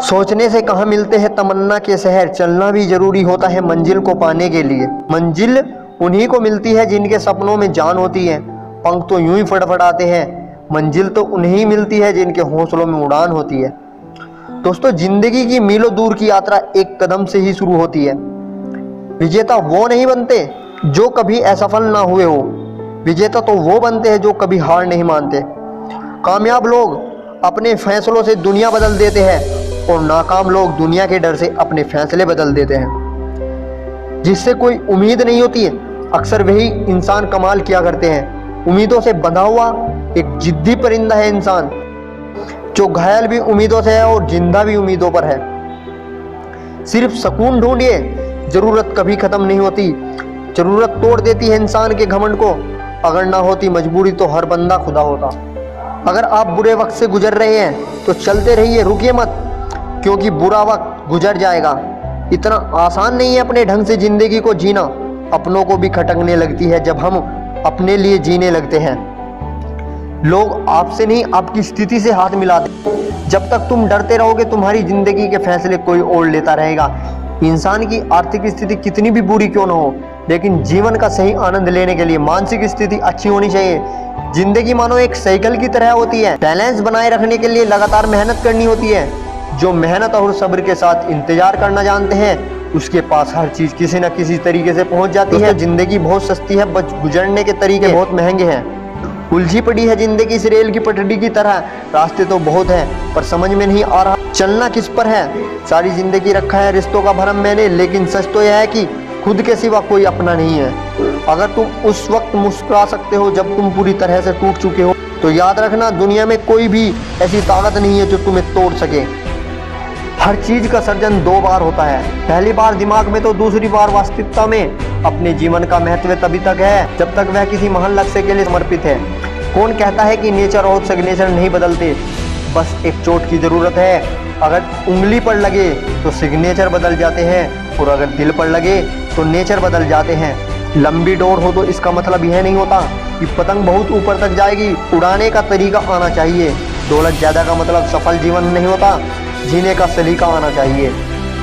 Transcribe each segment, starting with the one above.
सोचने से कहाँ मिलते हैं तमन्ना के शहर, चलना भी जरूरी होता है मंजिल को पाने के लिए। मंजिल उन्हीं को मिलती है जिनके सपनों में जान होती है, पंख तो यूं ही फड़फड़ाते हैं। मंजिल तो उन्हीं मिलती है जिनके हौसलों में उड़ान होती है। दोस्तों, जिंदगी की मीलों दूर की यात्रा एक कदम से ही शुरू होती है। विजेता वो नहीं बनते जो कभी असफल ना हुए हो, विजेता तो वो बनते हैं जो कभी हार नहीं मानते। कामयाब लोग अपने फैसलों से दुनिया बदल देते हैं और नाकाम लोग दुनिया के डर से अपने फैसले बदल देते हैं। जिससे कोई उम्मीद नहीं होती है, अक्सर वही इंसान कमाल किया करते हैं। उम्मीदों से बंधा हुआ एक जिद्दी परिंदा है इंसान, जो घायल भी उम्मीदों से है और जिंदा भी उम्मीदों पर है। सिर्फ सुकून ढूंढिए, जरूरत कभी खत्म नहीं होती। जरूरत तोड़ देती है इंसान के घमंड को, अगर ना होती मजबूरी तो हर बंदा खुदा होता। अगर आप बुरे वक्त से गुजर रहे हैं तो चलते रहिए, रुकिए मत, क्योंकि बुरा वक्त गुजर जाएगा। इतना आसान नहीं है अपने ढंग से जिंदगी को जीना। अपनों को भी खटकने लगती है जब हम अपने लिए जीने लगते हैं। लोग आपसे नहीं, आपकी स्थिति से हाथ मिलाते। जब तक तुम डरते रहोगे, तुम्हारी जिंदगी के फैसले कोई और लेता रहेगा। इंसान की आर्थिक स्थिति कितनी भी बुरी क्यों ना हो, लेकिन जीवन का सही आनंद लेने के लिए मानसिक स्थिति अच्छी होनी चाहिए। जिंदगी मानो एक साइकिल की तरह होती है, बैलेंस बनाए रखने के लिए लगातार मेहनत करनी होती है। जो मेहनत और सब्र के साथ इंतजार करना जानते हैं, उसके पास हर चीज किसी न किसी तरीके से पहुंच जाती है। जिंदगी बहुत सस्ती है, बस गुजरने के तरीके बहुत महंगे हैं। उलझी पड़ी है जिंदगी इस रेल की पटरी की तरह, रास्ते तो बहुत हैं पर समझ में नहीं आ रहा चलना किस पर है। सारी जिंदगी रखा है रिश्तों का भरम मैंने, लेकिन सच तो यह है कि खुद के सिवा कोई अपना नहीं है। अगर तुम उस वक्त मुस्कुरा सकते हो जब तुम पूरी तरह से टूट चुके हो, तो याद रखना दुनिया में कोई भी ऐसी ताकत नहीं है जो तुम्हें तोड़ सके। हर चीज का सर्जन दो बार होता है, पहली बार दिमाग में तो दूसरी बार वास्तविकता में। अपने जीवन का महत्व तभी तक है जब तक वह किसी महान लक्ष्य के लिए समर्पित है। कौन कहता है कि नेचर और सिग्नेचर नहीं बदलते, बस एक चोट की जरूरत है। अगर उंगली पर लगे तो सिग्नेचर बदल जाते हैं, और अगर दिल पर लगे तो नेचर बदल जाते हैं। लंबी डोर हो तो इसका मतलब यह नहीं होता कि पतंग बहुत ऊपर तक जाएगी। उड़ाने का तरीका आना चाहिए। दौलत ज्यादा का मतलब सफल जीवन नहीं होता, जीने का सलीका आना चाहिए।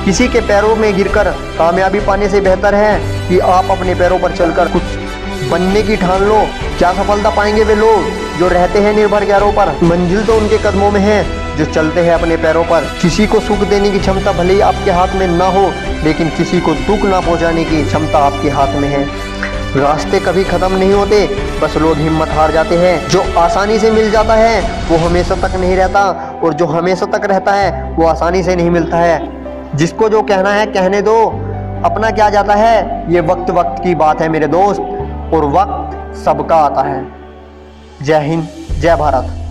किसी के पैरों में गिरकर कामयाबी पाने से बेहतर है कि आप अपने पैरों पर चलकर कुछ बनने की ठान लो। क्या सफलता पाएंगे वे लोग जो रहते हैं निर्भर पैरों पर? मंजिल तो उनके कदमों में है जो चलते हैं अपने पैरों पर। किसी को सुख देने की क्षमता भले ही आपके हाथ में ना हो, लेकिन किसी को दुख ना पहुंचाने की क्षमता आपके हाथ में है। रास्ते कभी खत्म नहीं होते, बस लोग हिम्मत हार जाते हैं। जो आसानी से मिल जाता है वो हमेशा तक नहीं रहता, और जो हमेशा तक रहता है वो आसानी से नहीं मिलता है। जिसको जो कहना है कहने दो, अपना क्या जाता है, ये वक्त वक्त की बात है मेरे दोस्त, और वक्त सबका आता है। जय हिंद, जय भारत।